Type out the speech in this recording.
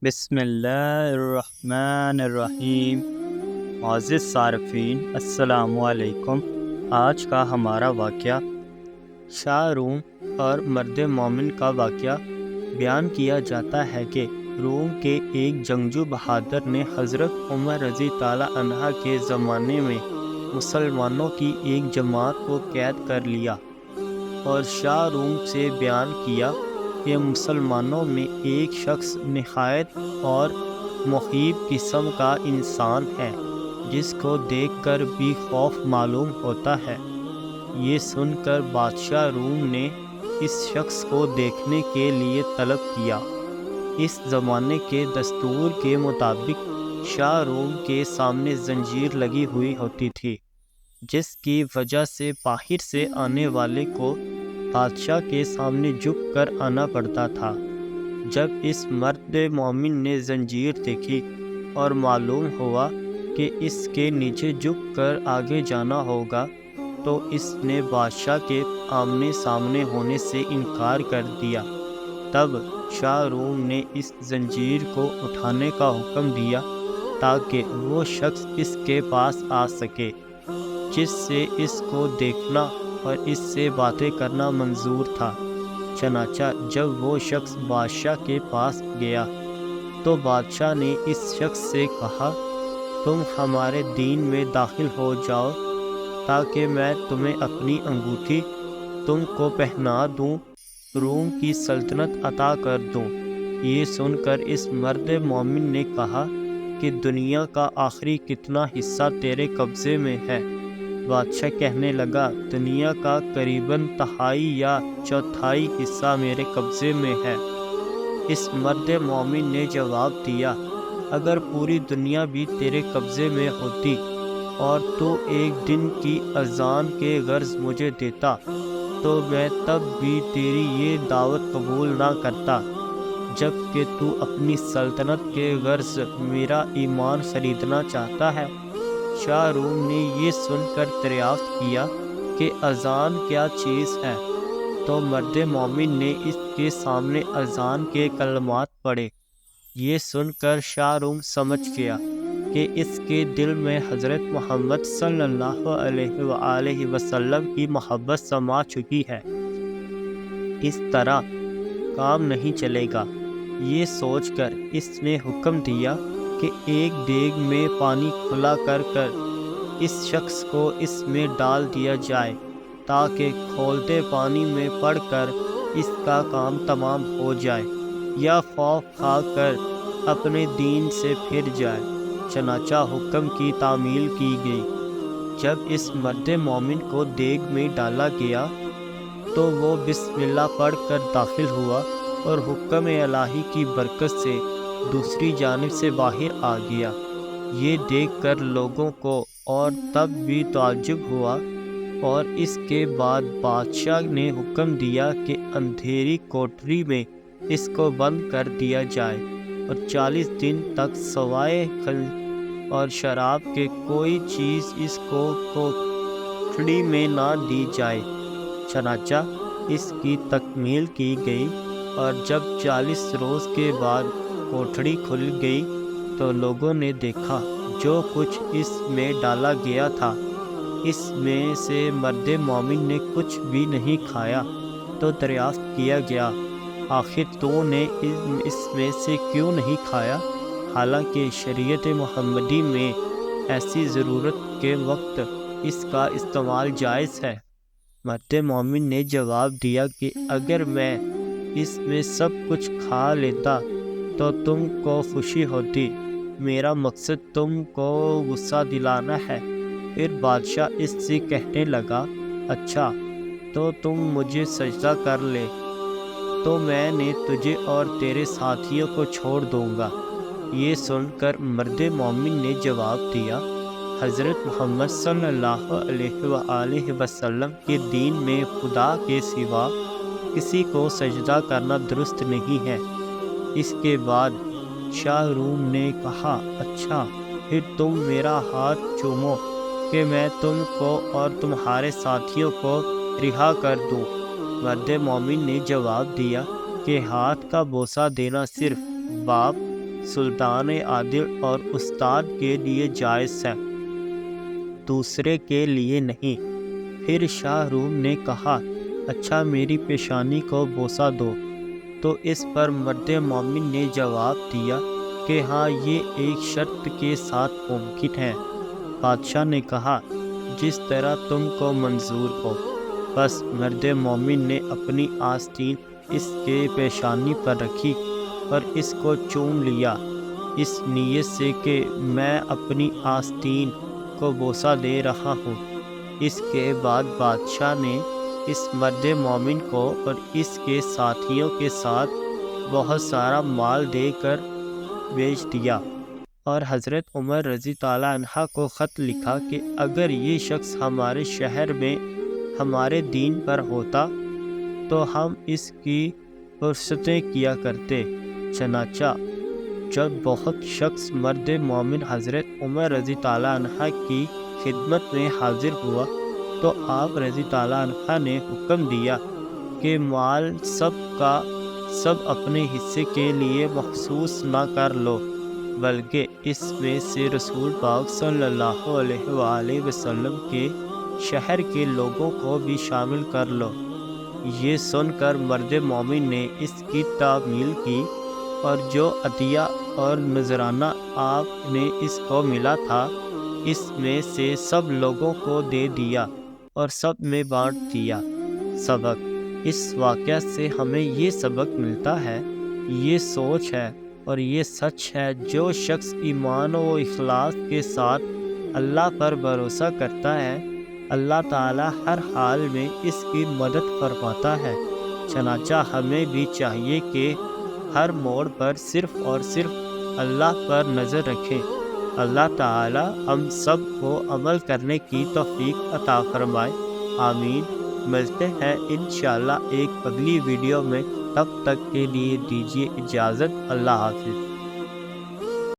بسم اللہ الرحمن الرحیم۔ معزز صارفین السلام علیکم۔ آج کا ہمارا واقعہ شاہ روم اور مرد مومن کا واقعہ بیان کیا جاتا ہے کہ روم کے ایک جنگجو بہادر نے حضرت عمر رضی تعالیٰ عنہ کے زمانے میں مسلمانوں کی ایک جماعت کو قید کر لیا اور شاہ روم سے بیان کیا کہ مسلمانوں میں ایک شخص نہایت اور مخیب قسم کا انسان ہے جس کو دیکھ کر بھی خوف معلوم ہوتا ہے۔ یہ سن کر بادشاہ روم نے اس شخص کو دیکھنے کے لیے طلب کیا۔ اس زمانے کے دستور کے مطابق شاہ روم کے سامنے زنجیر لگی ہوئی ہوتی تھی، جس کی وجہ سے باہر سے آنے والے کو بادشاہ کے سامنے جھک کر آنا پڑتا تھا۔ جب اس مرد مومن نے زنجیر دیکھی اور معلوم ہوا کہ اس کے نیچے جھک کر آگے جانا ہوگا تو اس نے بادشاہ کے آمنے سامنے ہونے سے انکار کر دیا۔ تب شاہ روم نے اس زنجیر کو اٹھانے کا حکم دیا تاکہ وہ شخص اس کے پاس آ سکے جس سے اس کو دیکھنا اور اس سے باتیں کرنا منظور تھا۔ چنانچہ جب وہ شخص بادشاہ کے پاس گیا تو بادشاہ نے اس شخص سے کہا، تم ہمارے دین میں داخل ہو جاؤ تاکہ میں تمہیں اپنی انگوٹھی تم کو پہنا دوں، روم کی سلطنت عطا کر دوں۔ یہ سن کر اس مرد مومن نے کہا کہ دنیا کا آخری کتنا حصہ تیرے قبضے میں ہے؟ بادشاہ کہنے لگا، دنیا کا قریباً تہائی یا چوتھائی حصہ میرے قبضے میں ہے۔ اس مرد مومن نے جواب دیا، اگر پوری دنیا بھی تیرے قبضے میں ہوتی اور تو ایک دن کی اذان کے غرض مجھے دیتا تو میں تب بھی تیری یہ دعوت قبول نہ کرتا، جب کہ تو اپنی سلطنت کے غرض میرا ایمان خریدنا چاہتا ہے۔ شاہ روم نے یہ سن کر دریافت کیا کہ اذان کیا چیز ہے، تو مرد مومن نے اس کے سامنے اذان کے کلمات پڑھے۔ یہ سن کر شاہ روم سمجھ گیا کہ اس کے دل میں حضرت محمد صلی اللہ علیہ وآلہ وسلم کی محبت سما چکی ہے، اس طرح کام نہیں چلے گا۔ یہ سوچ کر اس نے حکم دیا کہ ایک دیگ میں پانی کھلا کر اس شخص کو اس میں ڈال دیا جائے تاکہ کھولتے پانی میں پڑ کر اس کا کام تمام ہو جائے یا خوف کھا کر اپنے دین سے پھر جائے۔ چنانچہ حکم کی تعمیل کی گئی۔ جب اس مرد مومن کو دیگ میں ڈالا گیا تو وہ بسم اللہ پڑھ کر داخل ہوا اور حکم الہی کی برکت سے دوسری جانب سے باہر آ گیا۔ یہ دیکھ کر لوگوں کو اور تب بھی تعجب ہوا، اور اس کے بعد بادشاہ نے حکم دیا کہ اندھیری کوٹری میں اس کو بند کر دیا جائے اور 40 دن تک سوائے کھل اور شراب کے کوئی چیز اس کو کوٹری میں نہ دی جائے۔ چنانچہ اس کی تکمیل کی گئی، اور جب 40 روز کے بعد کوٹڑی کھل گئی تو لوگوں نے دیکھا جو کچھ اس میں ڈالا گیا تھا، اس میں سے مرد مومن نے کچھ بھی نہیں کھایا۔ تو دریافت کیا گیا، آخر تو نے اس میں سے کیوں نہیں کھایا، حالانکہ شریعت محمدی میں ایسی ضرورت کے وقت اس کا استعمال جائز ہے؟ مرد مومن نے جواب دیا کہ اگر میں اس میں سب کچھ کھا لیتا تو تم کو خوشی ہوتی، میرا مقصد تم کو غصہ دلانا ہے۔ پھر بادشاہ اس سے کہنے لگا، اچھا تو تم مجھے سجدہ کر لے تو میں نے تجھے اور تیرے ساتھیوں کو چھوڑ دوں گا۔ یہ سن کر مرد مومن نے جواب دیا، حضرت محمد صلی اللہ علیہ وآلہ وسلم کے دین میں خدا کے سوا کسی کو سجدہ کرنا درست نہیں ہے۔ اس کے بعد شاہ روم نے کہا، اچھا پھر تم میرا ہاتھ چومو کہ میں تم کو اور تمہارے ساتھیوں کو رہا کر دوں۔ مرد مومن نے جواب دیا کہ ہاتھ کا بوسہ دینا صرف باپ سلطان عادل اور استاد کے لیے جائز ہے، دوسرے کے لیے نہیں۔ پھر شاہ روم نے کہا، اچھا میری پیشانی کو بوسہ دو۔ تو اس پر مرد مومن نے جواب دیا کہ ہاں، یہ ایک شرط کے ساتھ ممکن ہے۔ بادشاہ نے کہا، جس طرح تم کو منظور ہو۔ بس مرد مومن نے اپنی آستین اس کے پیشانی پر رکھی اور اس کو چوم لیا، اس نیت سے کہ میں اپنی آستین کو بوسہ دے رہا ہوں۔ اس کے بعد بادشاہ نے اس مرد مومن کو اور اس کے ساتھیوں کے ساتھ بہت سارا مال دے کر بیچ دیا، اور حضرت عمر رضی اللہ عنہ کو خط لکھا کہ اگر یہ شخص ہمارے شہر میں ہمارے دین پر ہوتا تو ہم اس کی پرستیں کیا کرتے۔ چنانچہ جب بہت شخص مرد مومن حضرت عمر رضی اللہ عنہ کی خدمت میں حاضر ہوا تو آپ رضی اللہ عنہ نے حکم دیا کہ مال سب کا سب اپنے حصے کے لیے مخصوص نہ کر لو، بلکہ اس میں سے رسول پاک صلی اللہ علیہ وآلہ وسلم کے شہر کے لوگوں کو بھی شامل کر لو۔ یہ سن کر مرد مومن نے اس کی تعمیل کی، اور جو عطیہ اور نذرانہ آپ نے اس کو ملا تھا اس میں سے سب لوگوں کو دے دیا اور سب میں بانٹ دیا۔ سبق: اس واقعہ سے ہمیں یہ سبق ملتا ہے، یہ سوچ ہے اور یہ سچ ہے، جو شخص ایمان و اخلاص کے ساتھ اللہ پر بھروسہ کرتا ہے، اللہ تعالی ہر حال میں اس کی مدد فرماتا ہے۔ چنانچہ ہمیں بھی چاہیے کہ ہر موڑ پر صرف اور صرف اللہ پر نظر رکھیں۔ اللہ تعالی ہم سب کو عمل کرنے کی توفیق عطا فرمائے، آمین۔ ملتے ہیں انشاءاللہ ایک اگلی ویڈیو میں، تب تک کے لیے دیجیے اجازت، اللہ حافظ۔